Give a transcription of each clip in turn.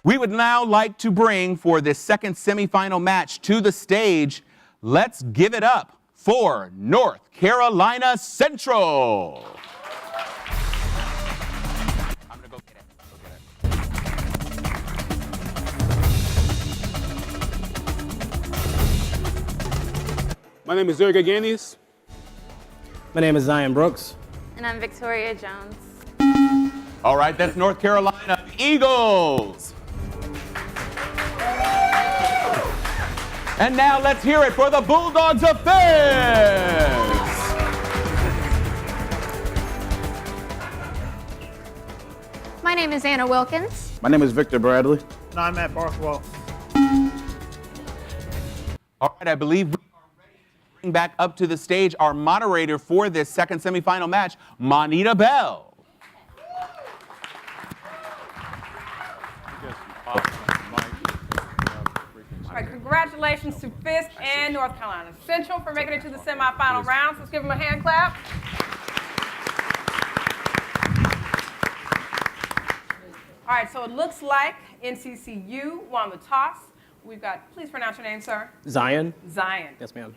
We would now like to bring for this second semifinal match to the stage, let's give it up for North Carolina Central. I'm gonna go get it. My name is Eric Aganis. My name is Zion Brooks. And I'm Victoria Jones. All right, that's North Carolina Eagles. And now let's hear it for the Bulldogs of Fisk. My name is Anna Wilkins. My name is Victor Bradley. And I'm Matt Barthwell. All right, I believe we are ready to bring back up to the stage our moderator for this second semifinal match, Monita Bell. All right, congratulations to Fisk and North Carolina Central for making it to the semifinal rounds. Let's give them a hand clap. All right, so it looks like NCCU won the toss. We've got, please pronounce your name, sir. Zion? Zion. Yes, ma'am.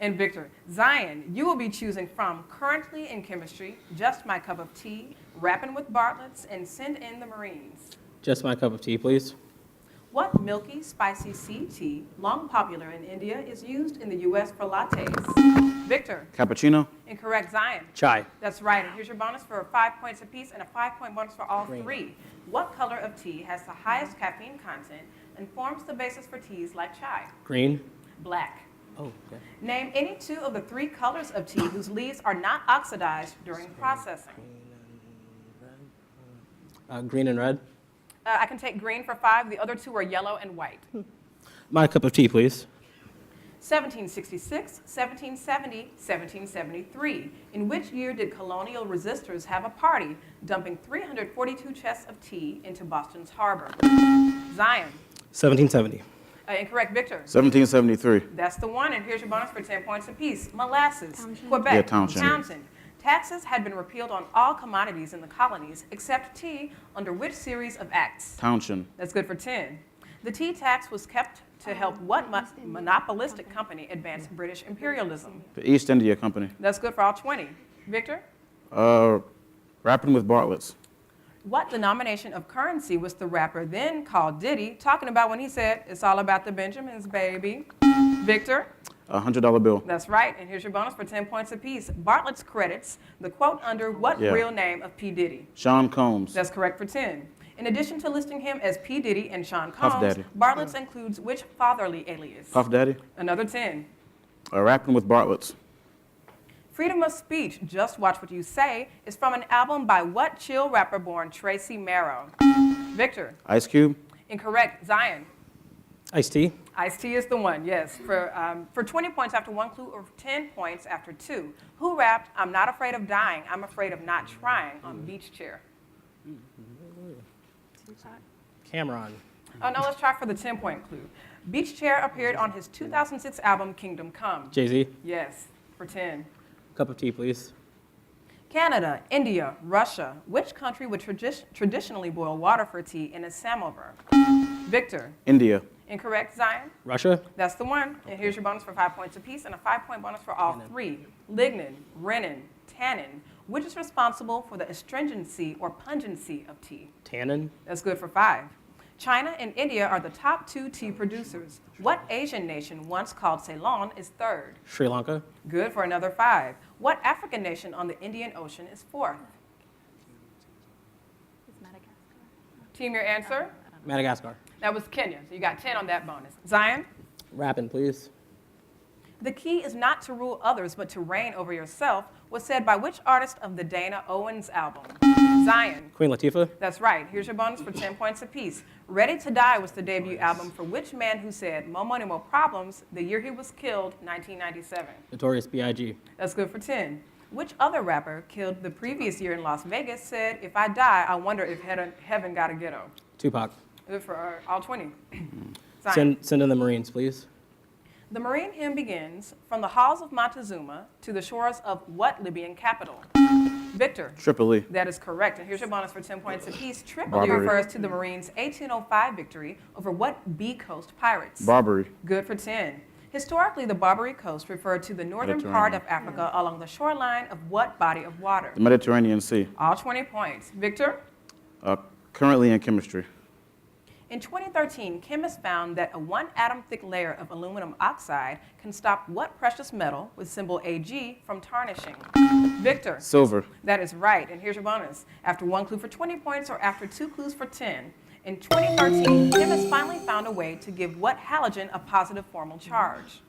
And Victor. Zion, you will be choosing from Currently in Chemistry, Just My Cup of Tea, Rapping with Bartlett's, and Send in the Marines. Just my cup of tea, please. What milky, spicy sea tea, long popular in India, is used in the U.S. for lattes? Victor. Cappuccino. Incorrect, Zion. Chai. That's right. And here's your bonus for 5 points apiece and a 5-point bonus for all Green. three. What color of tea has the highest caffeine content and forms the basis for teas like chai? Green. Black. Oh, okay. Name any two of the three colors of tea whose leaves are not oxidized during processing. Green and red. I can take green for 5. The other two are yellow and white. My cup of tea, please. 1766, 1770, 1773. In which year did colonial resistors have a party, dumping 342 chests of tea into Boston's harbor? Zion. 1770. Incorrect, Victor. 1773. That's the one, and here's your bonus for 10 points apiece. Molasses. Townshend. Quebec. Yeah, Townshend. Townsend. Taxes had been repealed on all commodities in the colonies except tea under which series of acts? Townshend. That's good for 10. The tea tax was kept to help what monopolistic company advance British imperialism? The East India Company. That's good for all 20. Victor? Rapping with Bartlett's. What denomination of currency was the rapper then called Diddy talking about when he said, "It's all about the Benjamins, baby"? Victor? $100 bill. That's right, and here's your bonus for 10 points apiece. Bartlett's credits the quote under what real name of P. Diddy? Sean Combs. That's correct for 10. In addition to listing him as P. Diddy and Sean Puff Combs, Daddy. Bartlett's includes which fatherly alias? Puff Daddy. Another 10. Rapping with Bartlett's. Freedom of Speech, Just Watch What You Say, is from an album by what chill rapper born Tracy Merrow? Victor? Ice Cube. Incorrect. Zion? Iced tea. Ice-T is the one, yes. For 20 points after one clue or 10 points after two. Who rapped, "I'm not afraid of dying, I'm afraid of not trying" on Beach Chair? Cameron. Oh, no, let's try for the 10-point clue. Beach Chair appeared on his 2006 album, Kingdom Come. Jay-Z. Yes, for 10. Cup of tea, please. Canada, India, Russia. Which country would traditionally boil water for tea in a samovar? Victor? India. Incorrect, Zion? Russia. That's the one. And here's your bonus for 5 points apiece and a 5-point bonus for all three. Lignin, renin, tannin. Which is responsible for the astringency or pungency of tea? Tannin. That's good for 5. China and India are the top 2 tea producers. What Asian nation, once called Ceylon, is third? Sri Lanka. Good for another 5. What African nation on the Indian Ocean is fourth? It's Madagascar. Team, your answer? Madagascar. That was Kenya, so you got 10 on that bonus. Zion? Rapping, please. The key is not to rule others, but to reign over yourself, was said by which artist of the Dana Owens album? Zion. Queen Latifah. That's right. Here's your bonus for 10 points apiece. Ready to Die was the debut album for which man who said "More Money, More Problems" the year he was killed, 1997? Notorious B.I.G. That's good for 10. Which other rapper killed the previous year in Las Vegas said, "If I die, I wonder if heaven got a ghetto"? Tupac. Good for all 20. Zion. Send in the Marines, please. The Marine hymn begins, "From the halls of Montezuma to the shores of what Libyan capital?" Victor. Tripoli. That is correct. And here's your bonus for 10 points apiece. Tripoli Barbary. refers to the Marines' 1805 victory over what B coast pirates? Barbary. Good for 10. Historically, the Barbary Coast referred to the northern part of Mediterranean. Africa along the shoreline of what body of water? The Mediterranean Sea. All 20 points. Victor? Currently in chemistry. In 2013, chemists found that a one-atom thick layer of aluminum oxide can stop what precious metal, with symbol Ag, from tarnishing? Victor? Silver. That is right. And here's your bonus. After one clue for 20 points or after two clues for 10. In 2013, chemists finally found a way to give what halogen a positive formal charge?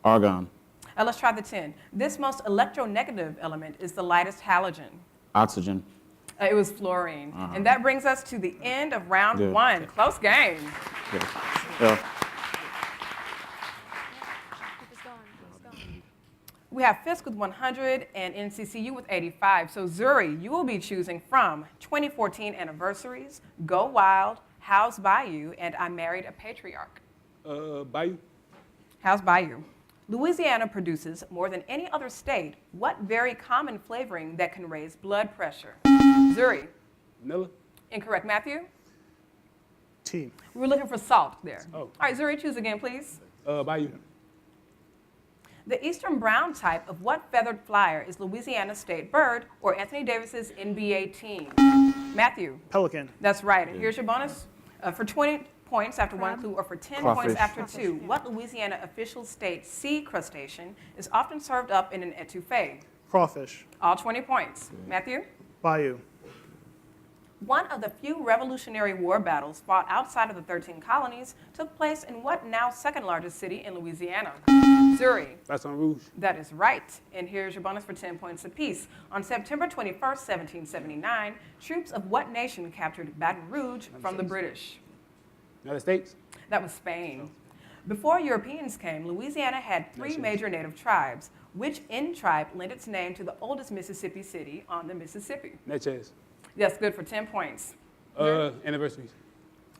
Argon. Let's try the 10. This most electronegative element is the lightest halogen. Oxygen. It was fluorine. And that brings us to the end of round Good. 1. Close game. Good. Yeah. We have Fisk with 100 and NCCU with 85. So Zuri, you will be choosing from 2014 anniversaries, Go Wild, How's Bayou, and I Married a Patriarch. Bayou. How's Bayou? Louisiana produces, more than any other state, what very common flavoring that can raise blood pressure? Zuri. Vanilla. Incorrect. Matthew? Tea. We were looking for salt there. Oh. All right, Zuri, choose again, please. Bayou. The eastern brown type of what feathered flyer is Louisiana's state bird or Anthony Davis's NBA team? Matthew? Pelican. That's right. And here's your bonus for 20 points after one clue or for 10 points Crawfish. after two. What Louisiana official state sea crustacean is often served up in an etouffee? Crawfish. All 20 points. Matthew? Bayou. One of the few Revolutionary War battles fought outside of the 13 colonies took place in what now second largest city in Louisiana? Zuri. Baton Rouge. That is right. And here's your bonus for 10 points apiece. On September 21st, 1779, troops of what nation captured Baton Rouge from the British? United States. That was Spain. Before Europeans came, Louisiana had three major native tribes. Which N tribe lent its name to the oldest Mississippi city on the Mississippi? Natchez. Yes, good for 10 points. Anniversaries.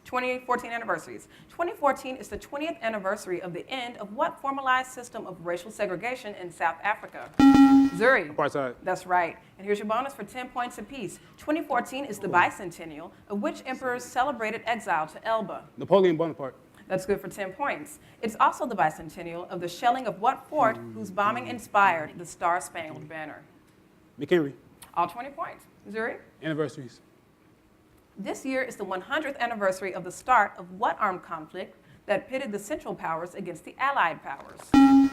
2014 anniversaries. 2014 is the 20th anniversary of the end of what formalized system of racial segregation in South Africa? Zuri. Apartheid. That's right. And here's your bonus for 10 points apiece. 2014 is the bicentennial of which emperor's celebrated exile to Elba? Napoleon Bonaparte. That's good for 10 points. It's also the bicentennial of the shelling of what fort whose bombing inspired the Star-Spangled Banner? McHenry. All 20 points. Zuri? Anniversaries. This year is the 100th anniversary of the start of what armed conflict that pitted the Central Powers against the Allied powers?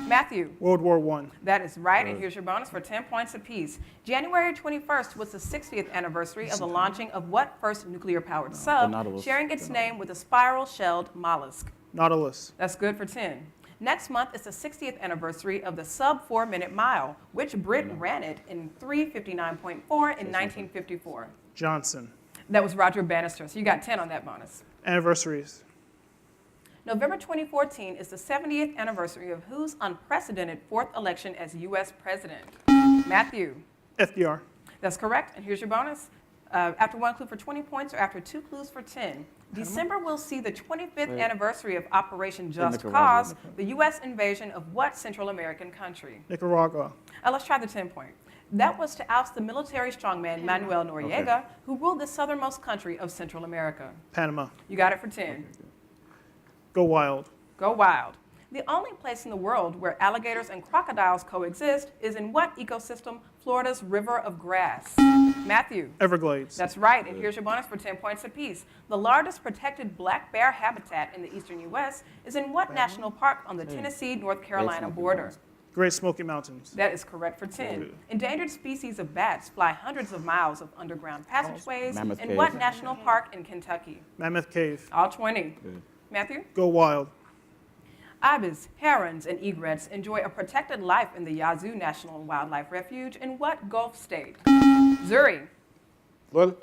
Matthew? World War I. That is right, and here's your bonus for 10 points apiece. January 21st was the 60th anniversary of the launching of what first nuclear-powered sub, Nautilus. sharing its name with a spiral-shelled mollusk? Nautilus. That's good for 10. Next month is the 60th anniversary of the sub 4-minute mile. Which Brit ran it in 3:59.4 in 1954? Johnson. That was Roger Bannister, so you got 10 on that bonus. Anniversaries. November 2014 is the 70th anniversary of whose unprecedented fourth election as U.S. president? Matthew. FDR. That's correct, and here's your bonus. After one clue for 20 points or after two clues for 10. December will see the 25th anniversary of Operation Just Nicaragua. Cause, the U.S. invasion of what Central American country? Nicaragua. Let's try the 10 point. That was to oust the military strongman Manuel Noriega, who ruled the southernmost country of Central America. Panama. You got it for 10. Go Wild. Go Wild. The only place in the world where alligators and crocodiles coexist is in what ecosystem? Florida's River of Grass. Matthew. Everglades. That's right, and here's your bonus for 10 points apiece. The largest protected black bear habitat in the eastern U.S. is in what national park on the Tennessee-North Carolina border? Great Smoky Mountains. That is correct for 10. Endangered species of bats fly hundreds of miles of underground passageways Mammoth in Cave. what national park in Kentucky? Mammoth Cave. All 20. Matthew? Go Wild. Ibis, herons, and egrets enjoy a protected life in the Yazoo National Wildlife Refuge in what Gulf state? Zuri. Florida.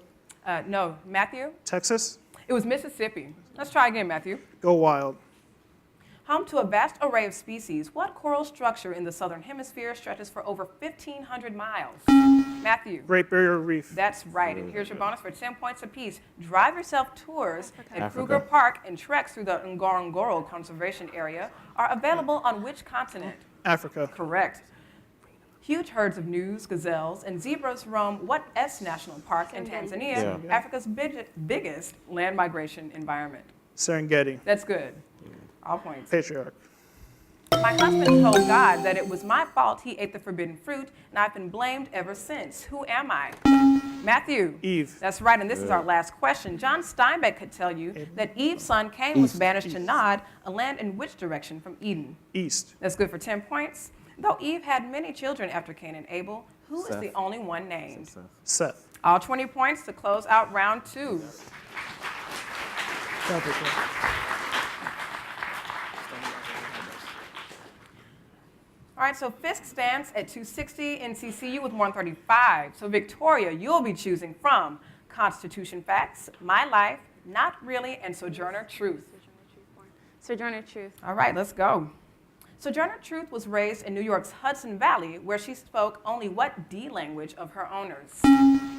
No. Matthew? Texas. It was Mississippi. Let's try again, Matthew. Go Wild. Home to a vast array of species, what coral structure in the southern hemisphere stretches for over 1,500 miles? Matthew. Great Barrier Reef. That's right, and here's your bonus for 10 points apiece. Drive yourself tours at Africa. Kruger Park and treks through the Ngorongoro Conservation Area are available on which continent? Africa. Correct. Huge herds of gnus, gazelles, and zebras roam what S National Park in Tanzania, Yeah. Africa's biggest land migration environment? Serengeti. That's good. All points. Patriarch. My husband told God that it was my fault he ate the forbidden fruit, and I've been blamed ever since. Who am I? Matthew. Eve. That's right, and this is our last question. John Steinbeck could tell you that Eve's son Cain was banished to Nod, a land in which direction from Eden? East. That's good for 10 points. Though Eve had many children after Cain and Abel, who is Seth. the only one named? Seth. All 20 points to close out round 2. All right, so Fisk stands at 260, NCCU with 135. So Victoria, you'll be choosing from Constitution Facts, My Life, Not Really, and Sojourner Truth. Sojourner Truth. All right, let's go. Sojourner Truth was raised in New York's Hudson Valley, where she spoke only what D language of her owners?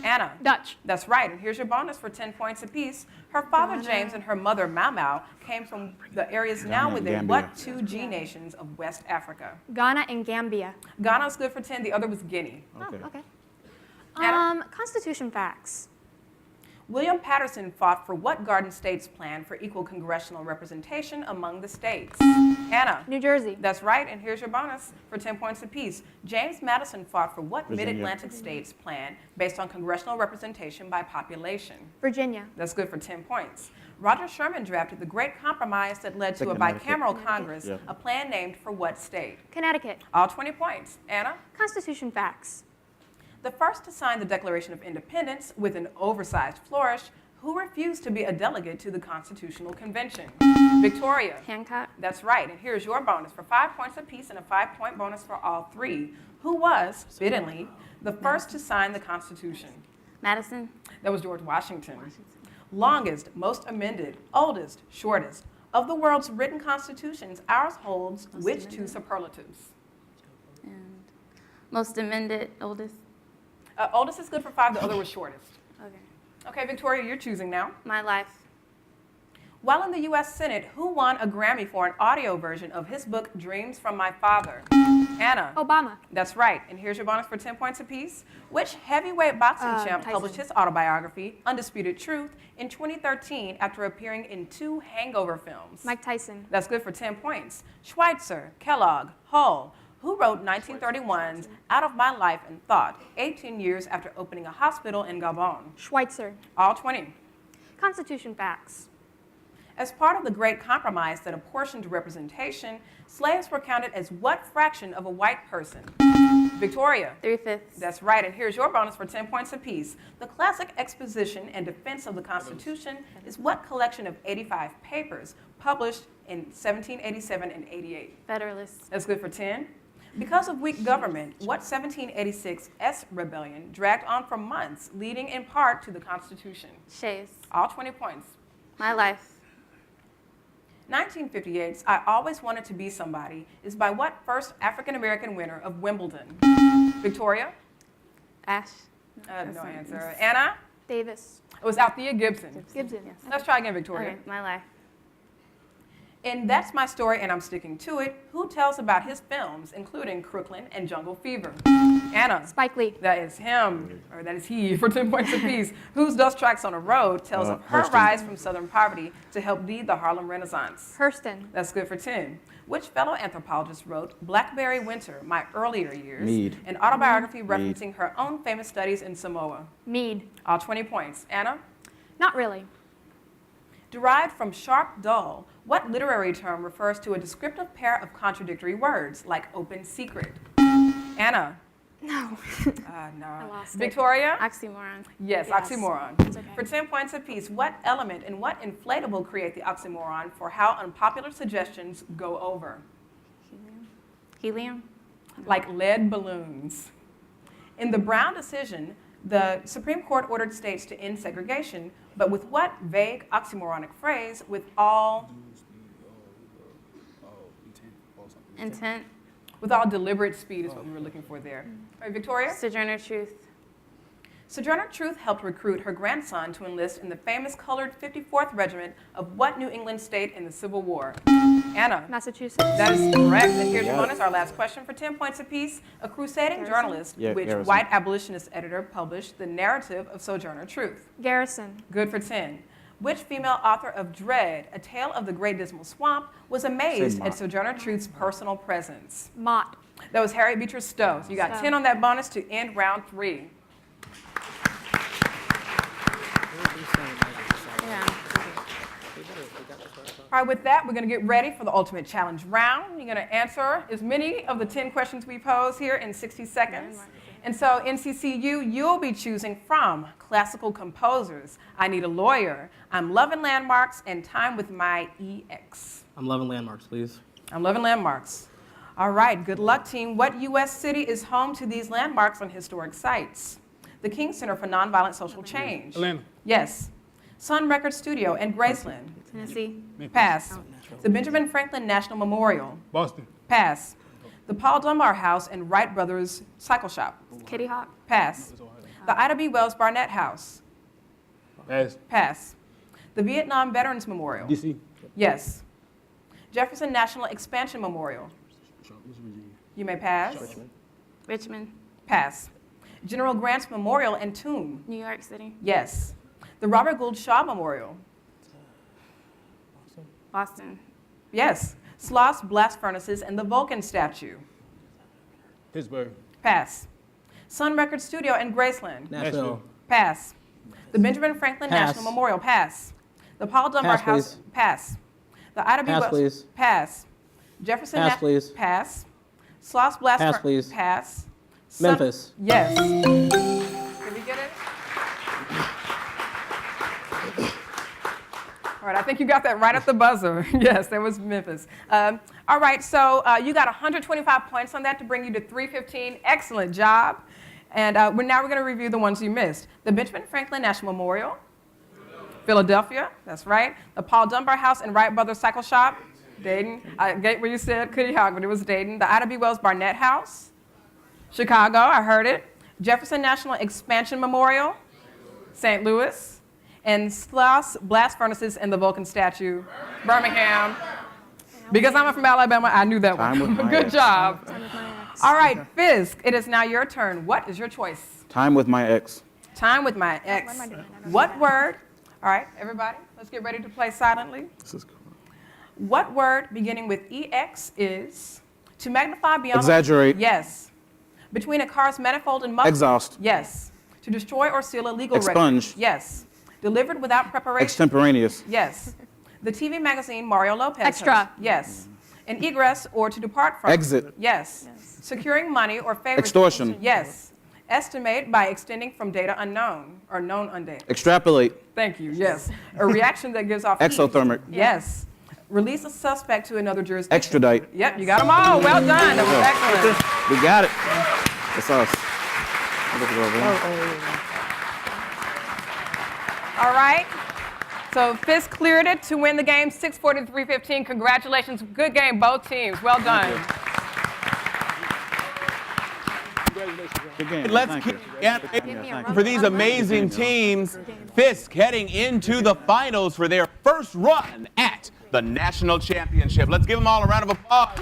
Anna. Dutch. That's right, and here's your bonus for 10 points apiece. Her father, James, and her mother, Mau Mau, came from the areas now Ghana and within Gambia. what 2 G nations of West Africa? Ghana and Gambia. Ghana's good for 10, the other was Guinea. Okay. Oh, okay. Anna? Constitution facts. William Patterson fought for what Garden State's plan for equal congressional representation among the states? Anna. New Jersey. That's right, and here's your bonus for 10 points apiece. James Madison fought for what Virginia. Mid-Atlantic states plan based on congressional representation by population? Virginia. That's good for 10 points. Roger Sherman drafted the Great Compromise that led to a Connecticut. bicameral Congress, Yeah. a plan named for what state? Connecticut. All 20 points. Anna? Constitution facts. The first to sign the Declaration of Independence with an oversized flourish, who refused to be a delegate to the Constitutional Convention? Victoria. Hancock. That's right, and here's your bonus for 5 points apiece and a 5-point bonus for all 3. Who was, fittingly, the first to sign the Constitution? Madison. That was George Washington. Longest, most amended, oldest, shortest. Of the world's written constitutions, ours holds which 2 superlatives? And most amended, oldest. Oldest is good for 5, the other was shortest. Okay. Okay, Victoria, you're choosing now. My life. While in the U.S. Senate, who won a Grammy for an audio version of his book, Dreams from My Father? Anna. Obama. That's right, and here's your bonus for 10 points apiece. Which heavyweight boxing champ Tyson. published his autobiography, Undisputed Truth, in 2013 after appearing in 2 Hangover films? Mike Tyson. That's good for 10 points. Schweitzer, Kellogg, Hull. Who wrote 1931's Out of My Life and Thought, 18 years after opening a hospital in Gabon? Schweitzer. All 20. Constitution facts. As part of the Great Compromise that apportioned representation, slaves were counted as what fraction of a white person? Victoria. 3/5. That's right, and here's your bonus for 10 points apiece. The classic exposition and defense of the Constitution is what collection of 85 papers published in 1787 and 88? Federalists. That's good for 10. Because of weak government, what 1786 S rebellion dragged on for months, leading in part to the Constitution? Shays. All 20 points. My life. 1958's I Always Wanted to Be Somebody is by what first African-American winner of Wimbledon? Victoria? Ash. No answer. Anna? Davis. It was Althea Gibson. Gibson. Yes. Let's try again, Victoria. Okay. My life. And That's My Story and I'm Sticking to It, who tells about his films, including Crooklyn and Jungle Fever? Anna? Spike Lee. That is him, or that is he, for 10 points apiece. Whose Dust Tracks on a Road tells of her Hurston. rise from Southern poverty to help lead the Harlem Renaissance? Hurston. That's good for 10. Which fellow anthropologist wrote Blackberry Winter, My Earlier Years, Mead. an autobiography referencing her own famous studies in Samoa? Mead. All 20 points. Anna? Not really. Derived from sharp, dull, what literary term refers to a descriptive pair of contradictory words, like open secret? Anna? No. No. I lost it. Victoria? Oxymoron. Yes, Yes. oxymoron. It's okay. For 10 points apiece, what element and what inflatable create the oxymoron for how unpopular suggestions go over? Helium. Like lead balloons. In the Brown decision, the Supreme Court ordered states to end segregation, but with what vague oxymoronic phrase? With all Intent. deliberate speed is what we were looking for there. All right, Victoria? Sojourner Truth. Sojourner Truth helped recruit her grandson to enlist in the famous colored 54th Regiment of what New England state in the Civil War? Anna. Massachusetts. That is correct. And here's your bonus, our last question for 10 points apiece. A crusading Garrison. journalist, Yeah, which Garrison. white abolitionist editor published the narrative of Sojourner Truth? Garrison. Good for 10. Which female author of Dread, A Tale of the Great Dismal Swamp, was amazed Mott. at Sojourner Truth's personal presence? Mott. That was Harriet Beecher Stowe. So you got Stowe. 10 on that bonus to end round 3. Yeah. All right, with that, we're going to get ready for the ultimate challenge round. You're going to answer as many of the 10 questions we pose here in 60 seconds. And so, NCCU, you'll be choosing from classical composers, I Need a Lawyer, I'm Loving Landmarks, and Time with My EX. I'm loving landmarks, please. I'm Loving Landmarks. All right, good luck, team. What U.S. city is home to these landmarks and historic sites? The King Center for Nonviolent Social Change. Atlanta. Yes. Sun Record Studio in Graceland. Tennessee. Pass. The Benjamin Franklin National Memorial. Boston. Pass. The Paul Dunbar House and Wright Brothers Cycle Shop. Kitty Hawk. Pass. The Ida B. Wells-Barnett House. Pass. Pass. The Vietnam Veterans Memorial. DC. Yes. Jefferson National Expansion Memorial. You may pass. Richmond. Pass. General Grant's Memorial and Tomb. New York City. Yes. The Robert Gould Shaw Memorial. Boston. Yes. Sloss Blast Furnaces and the Vulcan Statue. Pittsburgh. Pass. Sun Record Studio in Graceland. Nashville. Pass. The Benjamin Franklin Pass. National Memorial. Pass. The Paul Dunbar Pass, House. please. Pass. The Ida B. Pass, Wells. please. Pass. Jefferson. Pass, please. Pass. Sloss Blast. Pass, please. Pass. Memphis. Yes. Did we get it? All right, I think you got that right at the buzzer. Yes, that was Memphis. All right, so you got 125 points on that to bring you to 315. Excellent job. And now we're going to review the ones you missed. The Benjamin Franklin National Memorial. Philadelphia, that's right. The Paul Dunbar House and Wright Brothers Cycle Shop. Dayton. I get where you said Kitty Hawk, but it was Dayton. The Ida B. Wells-Barnett House. Chicago, I heard it. Jefferson National Expansion Memorial. St. Louis. And Sloss Blast Furnaces and the Vulcan Statue, Birmingham. Because I'm from Alabama, I knew that Time with one. my Good ex. job. Time with my ex. All right, Fisk, it is now your turn. What is your choice? Time with my ex. Time with my ex. What am I doing? I don't What know that. word? All right, everybody, let's get ready to play silently. This is cool. What word beginning with EX is to magnify beyond? Exaggerate. Yes. Between a car's manifold and muffler? Exhaust. Yes. To destroy or seal a legal record? Expunge. Yes. Delivered without preparation? Extemporaneous. Yes. The TV magazine Mario Lopez. Extra. hosts? Yes. An egress or to depart from? Exit. Yes. Securing money or favor? Extortion. Yes. Estimate by extending from data unknown or known undata. Extrapolate. Thank you. Yes. A reaction that gives off heat. Exothermic. Yes. Release a suspect to another jurisdiction. Extradite. Yep, you got them all. Well done. That was excellent. We got it. It's us. All right. So Fisk cleared it to win the game, 640 to 315. Congratulations. Good game, both teams. Well done. Good game. Let's Thank keep you. yeah, Thank you. for these amazing teams. Fisk heading into the finals for their first run at the national championship. Let's give them all a round of applause.